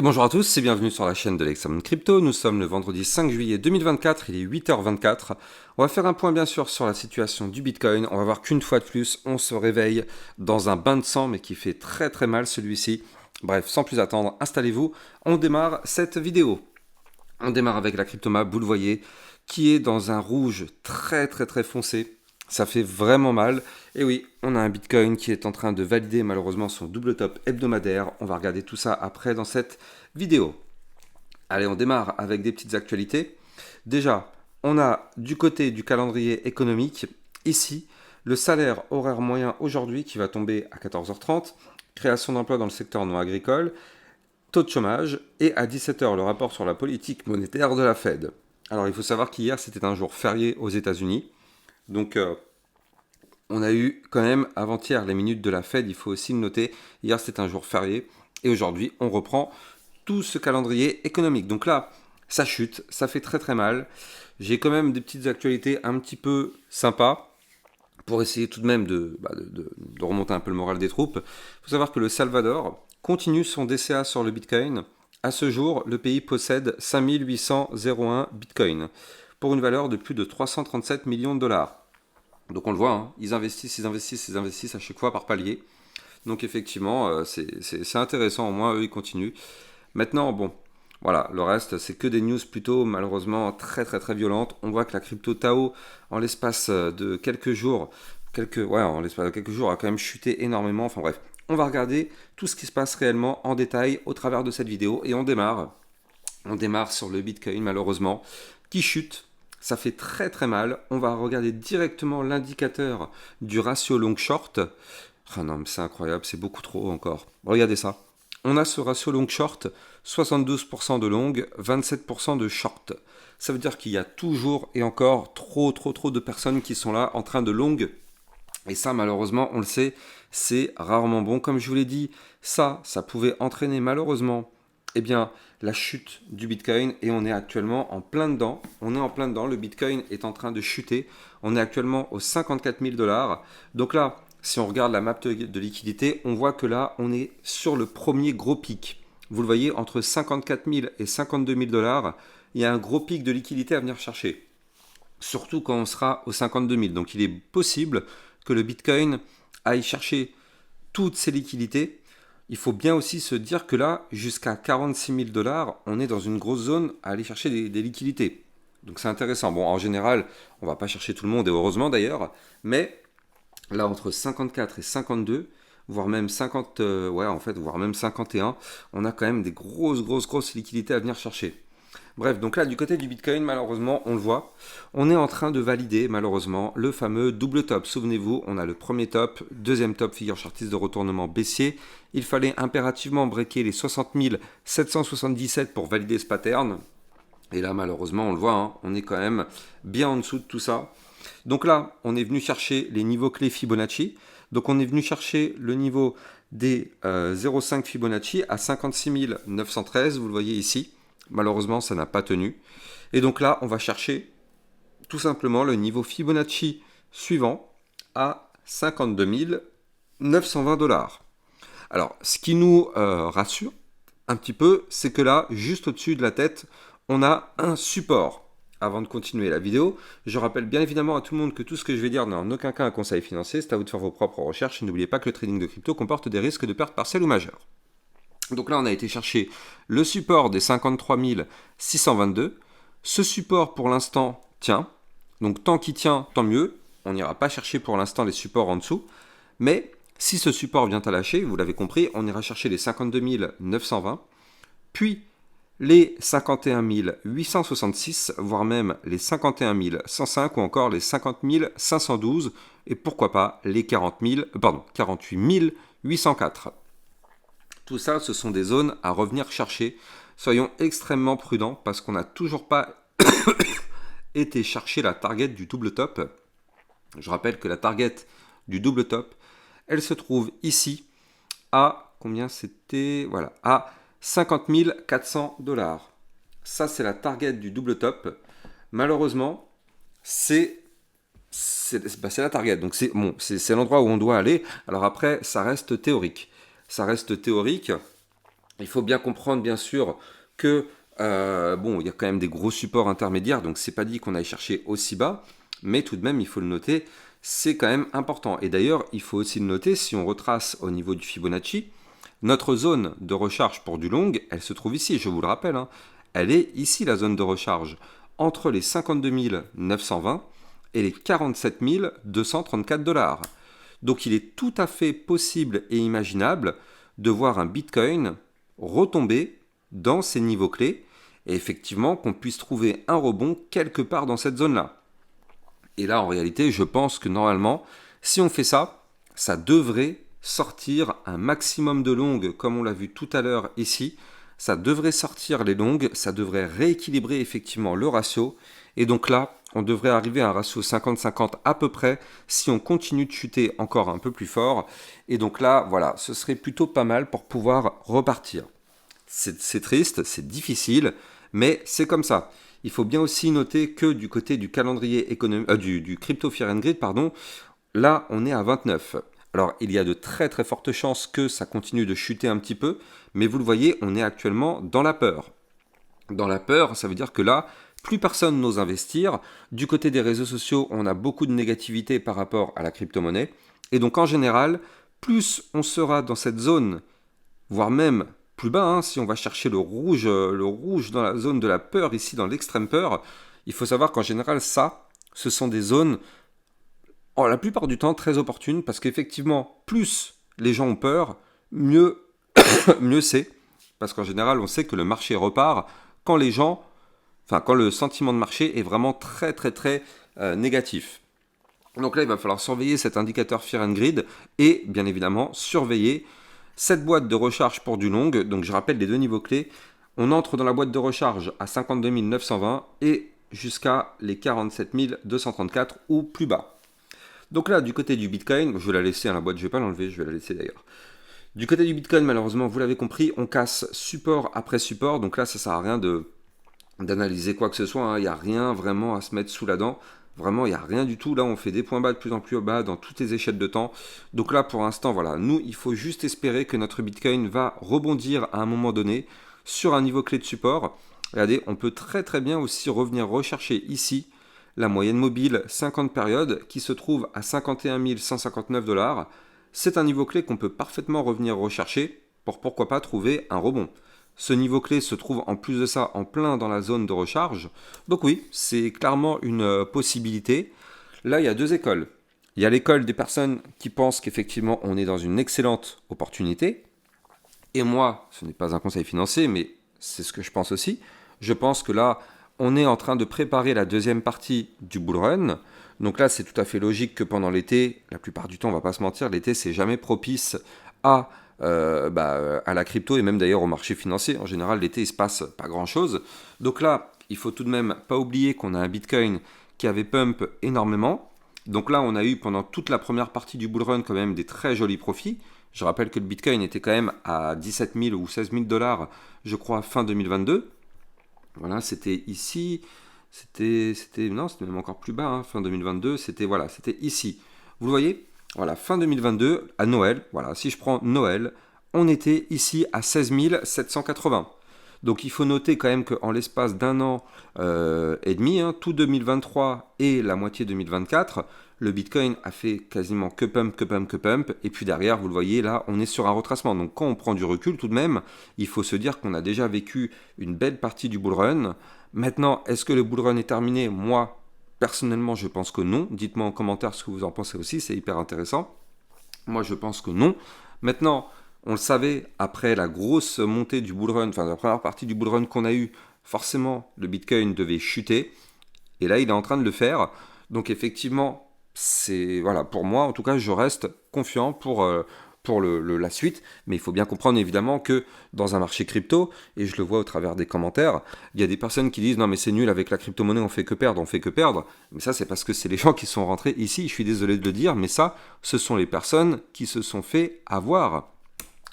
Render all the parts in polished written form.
Et bonjour à tous et bienvenue sur la chaîne de l'Examen Crypto. Nous sommes le vendredi 5 juillet 2024, il est 8h24. On va faire un point bien sûr sur la situation du Bitcoin. On va voir qu'une fois de plus, on se réveille dans un bain de sang mais qui fait très très mal celui-ci. Bref, sans plus attendre, installez-vous, on démarre cette vidéo. On démarre avec la cryptomap, vous le voyez, qui est dans un rouge très très très foncé. Ça fait vraiment mal. Et oui, on a un Bitcoin qui est en train de valider malheureusement son double top hebdomadaire. On va regarder tout ça après dans cette vidéo. Allez, on démarre avec des petites actualités. Déjà, on a du côté du calendrier économique, ici, le salaire horaire moyen aujourd'hui qui va tomber à 14h30, création d'emplois dans le secteur non agricole, taux de chômage, et à 17h, le rapport sur la politique monétaire de la Fed. Alors, il faut savoir qu'hier, c'était un jour férié aux États-Unis. Donc, on a eu quand même avant-hier les minutes de la Fed, il faut aussi le noter. Hier, c'était un jour férié. Et aujourd'hui, on reprend tout ce calendrier économique. Donc là, ça chute, ça fait très très mal. J'ai quand même des petites actualités un petit peu sympas pour essayer tout de même de remonter un peu le moral des troupes. Il faut savoir que le Salvador continue son DCA sur le Bitcoin. À ce jour, le pays possède 5801 Bitcoin pour une valeur de plus de 337 millions de dollars. Donc on le voit, hein, ils investissent à chaque fois par palier. Donc effectivement, c'est intéressant, au moins eux ils continuent. Maintenant, bon, voilà, le reste c'est que des news plutôt malheureusement très très très violentes. On voit que la crypto Tao, en l'espace de quelques jours, en l'espace de quelques jours a quand même chuté énormément. Enfin bref, on va regarder tout ce qui se passe réellement en détail au travers de cette vidéo et on démarre. On démarre sur le Bitcoin malheureusement qui chute. Ça fait très très mal. On va regarder directement l'indicateur du ratio long short. Ah non, mais c'est incroyable, c'est beaucoup trop encore. Regardez ça. On a ce ratio long short, 72% de long, 27% de short. Ça veut dire qu'il y a toujours et encore trop de personnes qui sont là en train de long. Et ça, malheureusement, on le sait, c'est rarement bon. Comme je vous l'ai dit, ça pouvait entraîner malheureusement la chute du Bitcoin et on est actuellement en plein dedans. On est en plein dedans, le Bitcoin est en train de chuter. On est actuellement aux 54 000 dollars. Donc là, si on regarde la map de liquidité, on voit que là, on est sur le premier gros pic. Vous le voyez, entre 54 000 et 52 000 dollars, il y a un gros pic de liquidité à venir chercher. Surtout quand on sera aux 52 000. Donc il est possible que le Bitcoin aille chercher toutes ces liquidités. Il faut bien aussi se dire que là, jusqu'à 46 000 dollars, on est dans une grosse zone à aller chercher des liquidités. Donc c'est intéressant. Bon, en général, on va pas chercher tout le monde, et heureusement d'ailleurs, mais là, entre 54 et 52, voire même 50, voire même 51, on a quand même des grosses liquidités à venir chercher. Bref, donc là, du côté du Bitcoin, malheureusement, on le voit, on est en train de valider, malheureusement, le fameux double top. Souvenez-vous, on a le premier top, deuxième top, figure chartiste de retournement baissier. Il fallait impérativement breaker les 60 777 pour valider ce pattern. Et là, malheureusement, on le voit, hein, on est quand même bien en dessous de tout ça. Donc là, on est venu chercher les niveaux clés Fibonacci. Donc on est venu chercher le niveau des 0,5 Fibonacci à 56 913, vous le voyez ici. Malheureusement, ça n'a pas tenu. Et donc là, on va chercher tout simplement le niveau Fibonacci suivant à 52 920 dollars. Alors, ce qui nous rassure un petit peu, c'est que là, juste au-dessus de la tête, on a un support. Avant de continuer la vidéo, je rappelle bien évidemment à tout le monde que tout ce que je vais dire n'est en aucun cas un conseil financier, c'est à vous de faire vos propres recherches et n'oubliez pas que le trading de crypto comporte des risques de perte partielle ou majeure. Donc là, on a été chercher le support des 53 622. Ce support, pour l'instant, tient. Donc tant qu'il tient, tant mieux. On n'ira pas chercher pour l'instant les supports en dessous. Mais si ce support vient à lâcher, vous l'avez compris, on ira chercher les 52 920, puis les 51 866, voire même les 51 105 ou encore les 50 512, et pourquoi pas les 48 804. Tout ça, ce sont des zones à revenir chercher. Soyons extrêmement prudents parce qu'on n'a toujours pas été chercher la target du double top. Je rappelle que la target du double top, elle se trouve ici à combien c'était, voilà, à 50 400 dollars. Ça, c'est la target du double top. Malheureusement, c'est la target. Donc c'est l'endroit où on doit aller. Alors après, ça reste théorique. Ça reste théorique. Il faut bien comprendre, bien sûr, que bon, il y a quand même des gros supports intermédiaires, donc c'est pas dit qu'on aille chercher aussi bas, mais tout de même, il faut le noter, c'est quand même important. Et d'ailleurs, il faut aussi le noter, si on retrace au niveau du Fibonacci, notre zone de recharge pour du long, elle se trouve ici, je vous le rappelle, hein. Elle est ici la zone de recharge, entre les 52 920 et les 47 234 dollars. Donc il est tout à fait possible et imaginable de voir un Bitcoin retomber dans ces niveaux clés et effectivement qu'on puisse trouver un rebond quelque part dans cette zone-là. Et là, en réalité, je pense que normalement, si on fait ça, ça devrait sortir un maximum de longues, comme on l'a vu tout à l'heure ici. Ça devrait sortir les longues, ça devrait rééquilibrer effectivement le ratio. Et donc là, on devrait arriver à un ratio 50-50 à peu près si on continue de chuter encore un peu plus fort. Et donc là, voilà, ce serait plutôt pas mal pour pouvoir repartir. C'est triste, c'est difficile, mais c'est comme ça. Il faut bien aussi noter que du côté du calendrier du Crypto Fear and Greed, pardon, là on est à 29. Alors il y a de très très fortes chances que ça continue de chuter un petit peu, mais vous le voyez, on est actuellement dans la peur. Dans la peur, ça veut dire que là, plus personne n'ose investir. Du côté des réseaux sociaux, on a beaucoup de négativité par rapport à la crypto-monnaie. Et donc en général, plus on sera dans cette zone, voire même plus bas, hein, si on va chercher le rouge dans la zone de la peur, ici dans l'extrême peur, il faut savoir qu'en général, ça, ce sont des zones, la plupart du temps, très opportunes, parce qu'effectivement, plus les gens ont peur, mieux, mieux c'est, parce qu'en général, on sait que le marché repart quand les gens, enfin, quand le sentiment de marché est vraiment très, très, très négatif. Donc là, il va falloir surveiller cet indicateur Fear and Greed et, bien évidemment, surveiller cette boîte de recharge pour du long. Donc je rappelle les deux niveaux clés. On entre dans la boîte de recharge à 52 920 et jusqu'à les 47 234 ou plus bas. Donc là, du côté du Bitcoin, je vais la laisser à la boîte, je ne vais pas l'enlever, je vais la laisser d'ailleurs. Du côté du Bitcoin, malheureusement, vous l'avez compris, on casse support après support. Donc là, ça ne sert à rien d'analyser quoi que ce soit, hein. Il n'y a rien vraiment à se mettre sous la dent. Vraiment, il n'y a rien du tout. Là, on fait des points bas de plus en plus bas dans toutes les échelles de temps. Donc là, pour l'instant, voilà, nous, il faut juste espérer que notre Bitcoin va rebondir à un moment donné sur un niveau clé de support. Regardez, on peut très très bien aussi revenir rechercher ici la moyenne mobile 50 périodes qui se trouve à 51 159 dollars. C'est un niveau clé qu'on peut parfaitement revenir rechercher pour pourquoi pas trouver un rebond. Ce niveau clé se trouve en plus de ça en plein dans la zone de recharge. Donc oui, c'est clairement une possibilité. Là, il y a deux écoles. Il y a l'école des personnes qui pensent qu'effectivement on est dans une excellente opportunité. Et moi, ce n'est pas un conseil financier, mais c'est ce que je pense aussi. Je pense que là, on est en train de préparer la deuxième partie du bull run. Donc là, c'est tout à fait logique que pendant l'été, la plupart du temps, on va pas se mentir, l'été, c'est jamais propice à la crypto et même d'ailleurs au marché financier. En général, l'été, il se passe pas grand-chose. Donc là, il faut tout de même pas oublier qu'on a un Bitcoin qui avait pump énormément. Donc là, on a eu pendant toute la première partie du bull run quand même des très jolis profits. Je rappelle que le Bitcoin était quand même à 17 000 ou 16 000 dollars, je crois, fin 2022. Voilà, c'était ici. Non, c'était même encore plus bas, hein, fin 2022. C'était ici. Vous le voyez? Voilà, fin 2022, à Noël, voilà, si je prends Noël, on était ici à 16 780. Donc il faut noter quand même qu'en l'espace d'un an et demi, hein, tout 2023 et la moitié 2024, le Bitcoin a fait quasiment que pump, que pump, que pump. Et puis derrière, vous le voyez, là, on est sur un retracement. Donc quand on prend du recul, tout de même, il faut se dire qu'on a déjà vécu une belle partie du bull run. Maintenant, est-ce que le bull run est terminé? Moi, personnellement, je pense que non. Dites-moi en commentaire ce que vous en pensez aussi, c'est hyper intéressant. Moi, je pense que non. Maintenant, on le savait, après la grosse montée du bull run, enfin la première partie du bull run qu'on a eu, forcément, le Bitcoin devait chuter. Et là, il est en train de le faire. Donc effectivement, c'est voilà, pour moi, en tout cas, je reste confiant pour la suite. Mais il faut bien comprendre évidemment que dans un marché crypto, et je le vois au travers des commentaires, il y a des personnes qui disent non mais c'est nul avec la crypto-monnaie, on fait que perdre, on fait que perdre. Mais ça c'est parce que c'est les gens qui sont rentrés ici, je suis désolé de le dire, mais ça, ce sont les personnes qui se sont fait avoir.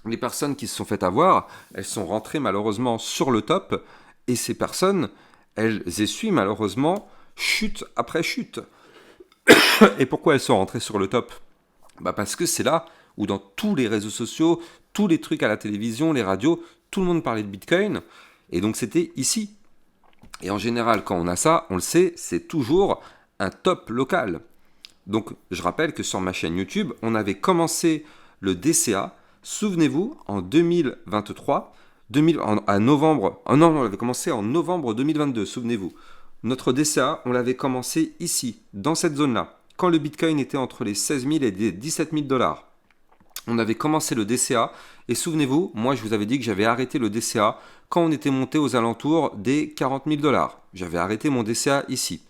Les personnes qui se sont fait avoir, elles sont rentrées malheureusement sur le top, et ces personnes, elles essuient malheureusement chute après chute. Et pourquoi elles sont rentrées sur le top? Parce que c'est là où dans tous les réseaux sociaux, tous les trucs à la télévision, les radios, tout le monde parlait de Bitcoin. Et donc c'était ici. Et en général, quand on a ça, on le sait, c'est toujours un top local. Donc je rappelle que sur ma chaîne YouTube, on avait commencé le DCA, souvenez-vous, en 2023, à novembre, non, on l'avait commencé en novembre 2022, souvenez-vous. Notre DCA, on l'avait commencé ici, dans cette zone-là, quand le Bitcoin était entre les 16 000 et les 17 000 dollars. On avait commencé le DCA et souvenez-vous, moi je vous avais dit que j'avais arrêté le DCA quand on était monté aux alentours des 40 000 dollars. J'avais arrêté mon DCA ici.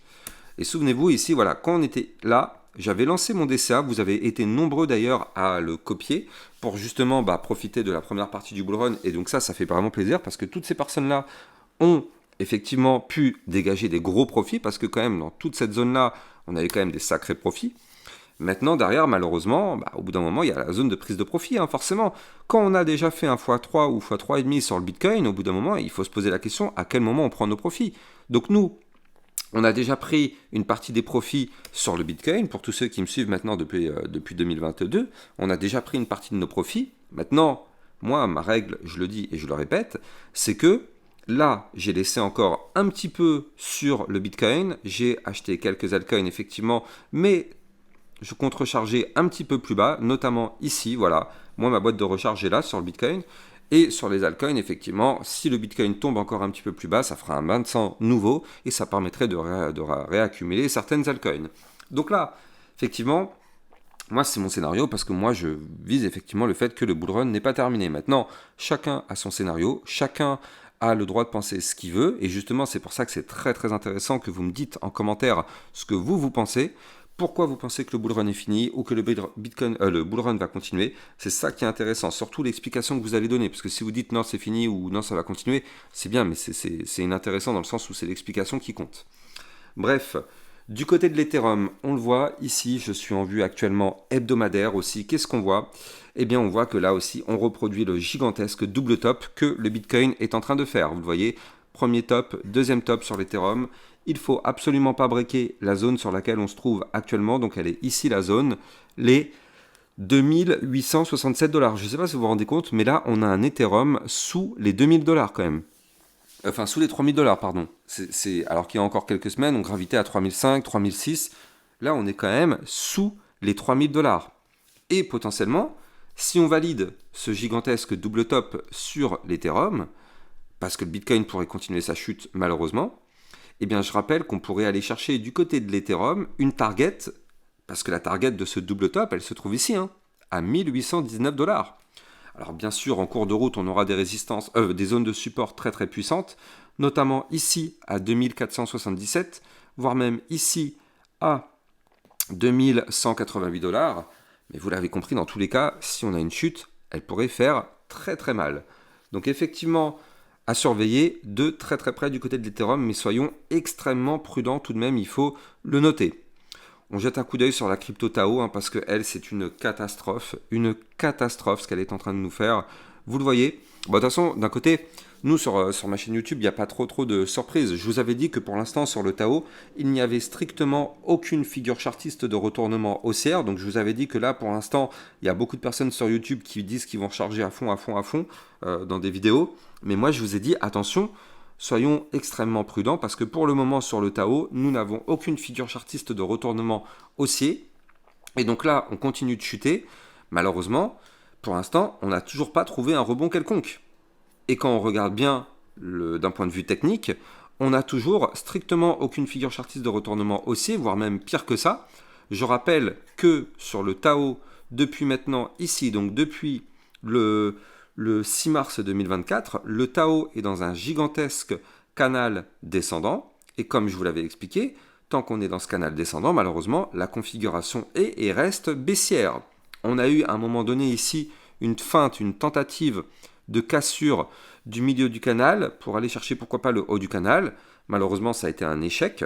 Et souvenez-vous, ici, voilà, quand on était là, j'avais lancé mon DCA. Vous avez été nombreux d'ailleurs à le copier pour justement profiter de la première partie du bull run. Et donc ça fait vraiment plaisir parce que toutes ces personnes-là ont effectivement pu dégager des gros profits parce que quand même, dans toute cette zone-là, on avait quand même des sacrés profits. Maintenant, derrière, malheureusement, au bout d'un moment, il y a la zone de prise de profit, forcément. Quand on a déjà fait un x3 ou x3,5 sur le Bitcoin, au bout d'un moment, il faut se poser la question à quel moment on prend nos profits. Donc nous, on a déjà pris une partie des profits sur le Bitcoin. Pour tous ceux qui me suivent maintenant depuis 2022, on a déjà pris une partie de nos profits. Maintenant, moi, ma règle, je le dis et je le répète, c'est que là, j'ai laissé encore un petit peu sur le Bitcoin. J'ai acheté quelques altcoins, effectivement, mais je compte recharger un petit peu plus bas, notamment ici, voilà. Moi, ma boîte de recharge est là sur le Bitcoin. Et sur les altcoins, effectivement, si le Bitcoin tombe encore un petit peu plus bas, ça fera un bain de sang nouveau et ça permettrait de réaccumuler certaines altcoins. Donc là, effectivement, moi, c'est mon scénario parce que moi, je vise effectivement le fait que le bull run n'est pas terminé. Maintenant, chacun a son scénario, chacun a le droit de penser ce qu'il veut. Et justement, c'est pour ça que c'est très très intéressant que vous me dites en commentaire ce que vous pensez. Pourquoi vous pensez que le bull run est fini ou que le bull run va continuer? C'est ça qui est intéressant, surtout l'explication que vous allez donner. Parce que si vous dites non, c'est fini ou non, ça va continuer, c'est bien, mais c'est inintéressant dans le sens où c'est l'explication qui compte. Bref, du côté de l'Ethereum, on le voit ici, je suis en vue actuellement hebdomadaire aussi. Qu'est-ce qu'on voit? Eh bien, on voit que là aussi, on reproduit le gigantesque double top que le Bitcoin est en train de faire. Vous le voyez, premier top, deuxième top sur l'Ethereum. Il ne faut absolument pas breaker la zone sur laquelle on se trouve actuellement. Donc elle est ici la zone, les 2867 dollars. Je ne sais pas si vous vous rendez compte, mais là on a un Ethereum sous les 2000 dollars quand même. Enfin sous les 3000 dollars, pardon. Alors qu'il y a encore quelques semaines, on gravitait à 3005, 3006. Là on est quand même sous les 3000 dollars. Et potentiellement, si on valide ce gigantesque double top sur l'Ethereum, parce que le Bitcoin pourrait continuer sa chute malheureusement, eh bien, je rappelle qu'on pourrait aller chercher du côté de l'Ethereum une target, parce que la target de ce double top, elle se trouve ici, à 1819 dollars. Alors bien sûr, en cours de route, on aura des résistances, des zones de support très très puissantes, notamment ici à 2477, voire même ici à 2188 dollars. Mais vous l'avez compris, dans tous les cas, si on a une chute, elle pourrait faire très très mal. Donc effectivement, à surveiller de très très près du côté de l'Ethereum, mais soyons extrêmement prudents tout de même, il faut le noter. On jette un coup d'œil sur la crypto Tao, parce que elle, c'est une catastrophe ce qu'elle est en train de nous faire. Vous le voyez. De toute façon, d'un côté, nous sur ma chaîne YouTube, il n'y a pas trop de surprises. Je vous avais dit que pour l'instant, sur le Tao, il n'y avait strictement aucune figure chartiste de retournement haussière. Donc je vous avais dit que là, pour l'instant, il y a beaucoup de personnes sur YouTube qui disent qu'ils vont recharger à fond dans des vidéos. Mais moi, je vous ai dit, attention, soyons extrêmement prudents parce que pour le moment, sur le Tao, nous n'avons aucune figure chartiste de retournement haussier. Et donc là, on continue de chuter. Malheureusement, pour l'instant, on n'a toujours pas trouvé un rebond quelconque. Et quand on regarde bien d'un point de vue technique, on n'a toujours strictement aucune figure chartiste de retournement haussier, voire même pire que ça. Je rappelle que sur le Tao, depuis maintenant ici, donc depuis le 6 mars 2024, le Tao est dans un gigantesque canal descendant. Et comme je vous l'avais expliqué, tant qu'on est dans ce canal descendant, malheureusement, la configuration est et reste baissière. On a eu à un moment donné ici une feinte, une tentative de cassure du milieu du canal pour aller chercher pourquoi pas le haut du canal. Malheureusement, ça a été un échec.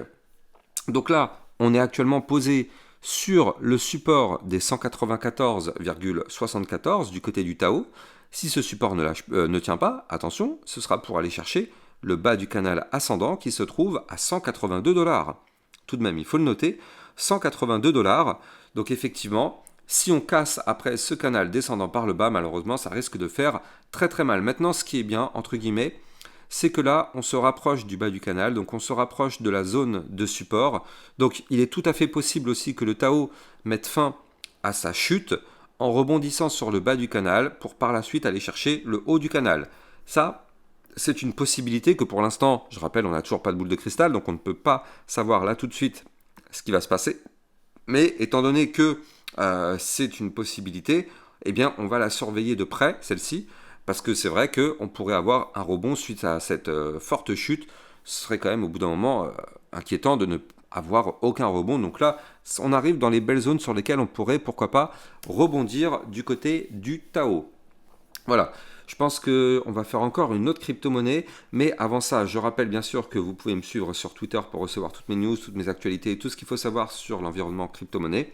Donc là, on est actuellement posé sur le support des 194,74 du côté du Tao. Si ce support ne tient pas, attention, ce sera pour aller chercher le bas du canal ascendant qui se trouve à 182 dollars. Tout de même, il faut le noter, 182 dollars. Donc effectivement, Si on casse après ce canal descendant par le bas, malheureusement, ça risque de faire très très mal. Maintenant, ce qui est bien, entre guillemets, c'est que là, on se rapproche du bas du canal, donc on se rapproche de la zone de support. Donc il est tout à fait possible aussi que le Tao mette fin à sa chute en rebondissant sur le bas du canal pour par la suite aller chercher le haut du canal. Ça, c'est une possibilité que pour l'instant, je rappelle, on n'a toujours pas de boule de cristal, donc on ne peut pas savoir là tout de suite ce qui va se passer. Mais étant donné que c'est une possibilité, eh bien on va la surveiller de près, celle-ci, parce que c'est vrai qu'on pourrait avoir un rebond suite à cette forte chute. Ce serait quand même au bout d'un moment inquiétant de ne avoir aucun rebond. Donc là, on arrive dans les belles zones sur lesquelles on pourrait, pourquoi pas, rebondir du côté du Tao. Voilà, je pense qu'on va faire encore une autre crypto-monnaie, mais avant ça, je rappelle bien sûr que vous pouvez me suivre sur Twitter pour recevoir toutes mes news, toutes mes actualités, tout ce qu'il faut savoir sur l'environnement crypto-monnaie.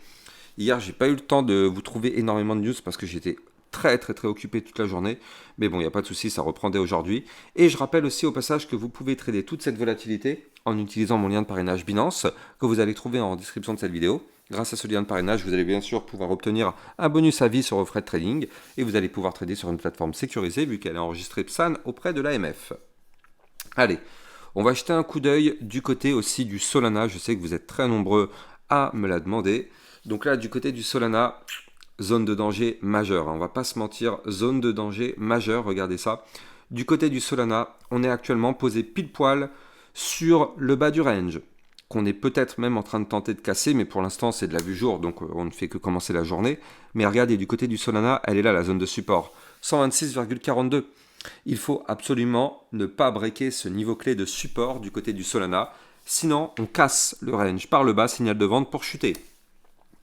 Hier, j'ai pas eu le temps de vous trouver énormément de news parce que j'étais très occupé toute la journée. Mais bon, il n'y a pas de souci, ça reprend dès aujourd'hui. Et je rappelle aussi au passage que vous pouvez trader toute cette volatilité en utilisant mon lien de parrainage Binance que vous allez trouver en description de cette vidéo. Grâce à ce lien de parrainage, vous allez bien sûr pouvoir obtenir un bonus à vie sur vos frais de trading et vous allez pouvoir trader sur une plateforme sécurisée vu qu'elle est enregistrée PSAN auprès de l'AMF. Allez, on va jeter un coup d'œil du côté aussi du Solana. Je sais que vous êtes très nombreux à me la demander. Donc là, du côté du Solana, zone de danger majeure. On va pas se mentir, zone de danger majeure, regardez ça. Du côté du Solana, on est actuellement posé pile poil sur le bas du range, qu'on est peut-être même en train de tenter de casser, mais pour l'instant c'est de la vue jour, donc on ne fait que commencer la journée. Mais regardez, du côté du Solana, elle est là, la zone de support, 126,42. Il faut absolument ne pas breaker ce niveau clé de support du côté du Solana, sinon on casse le range par le bas, signal de vente pour chuter.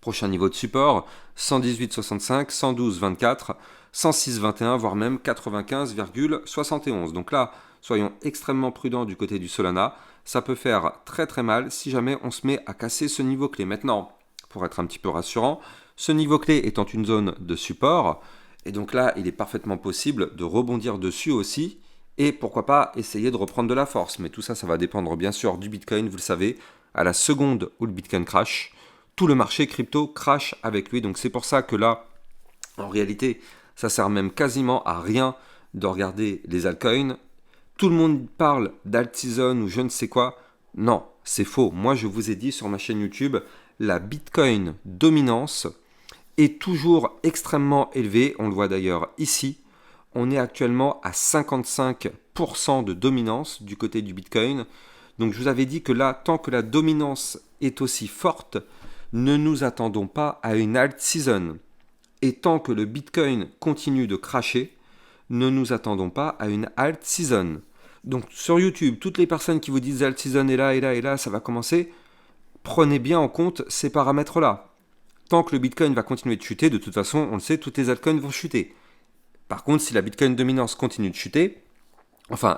Prochain niveau de support, 118,65, 112,24, 106,21, voire même 95,71. Donc là, soyons extrêmement prudents du côté du Solana. Ça peut faire très mal si jamais on se met à casser ce niveau clé. Maintenant, pour être un petit peu rassurant, ce niveau clé étant une zone de support, et donc là, il est parfaitement possible de rebondir dessus aussi, et pourquoi pas essayer de reprendre de la force. Mais tout ça, ça va dépendre bien sûr du Bitcoin, vous le savez, à la seconde où le Bitcoin crash, tout le marché crypto crash avec lui. Donc c'est pour ça que là, en réalité, ça sert même quasiment à rien de regarder les altcoins. Tout le monde parle d'alt-season ou je ne sais quoi. Non, c'est faux. Moi, je vous ai dit sur ma chaîne YouTube, la Bitcoin dominance est toujours extrêmement élevée. On le voit d'ailleurs ici. On est actuellement à 55% de dominance du côté du Bitcoin. Donc je vous avais dit que là, tant que la dominance est aussi forte, ne nous attendons pas à une alt season. Et tant que le Bitcoin continue de cracher, ne nous attendons pas à une alt season. Donc sur YouTube, toutes les personnes qui vous disent alt season est là, et là, et là, ça va commencer, prenez bien en compte ces paramètres-là. Tant que le Bitcoin va continuer de chuter, de toute façon, on le sait, toutes les altcoins vont chuter. Par contre, si la Bitcoin dominance continue de chuter,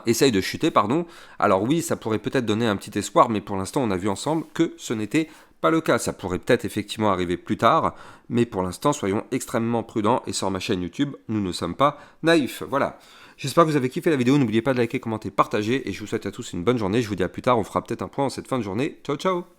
essaye de chuter, pardon, alors oui, ça pourrait peut-être donner un petit espoir, mais pour l'instant, on a vu ensemble que ce n'était pas le cas. Ça pourrait peut-être effectivement arriver plus tard, mais pour l'instant, soyons extrêmement prudents, et sur ma chaîne YouTube, nous ne sommes pas naïfs. Voilà. J'espère que vous avez kiffé la vidéo, n'oubliez pas de liker, commenter, partager, et je vous souhaite à tous une bonne journée. Je vous dis à plus tard, on fera peut-être un point en cette fin de journée. Ciao, ciao!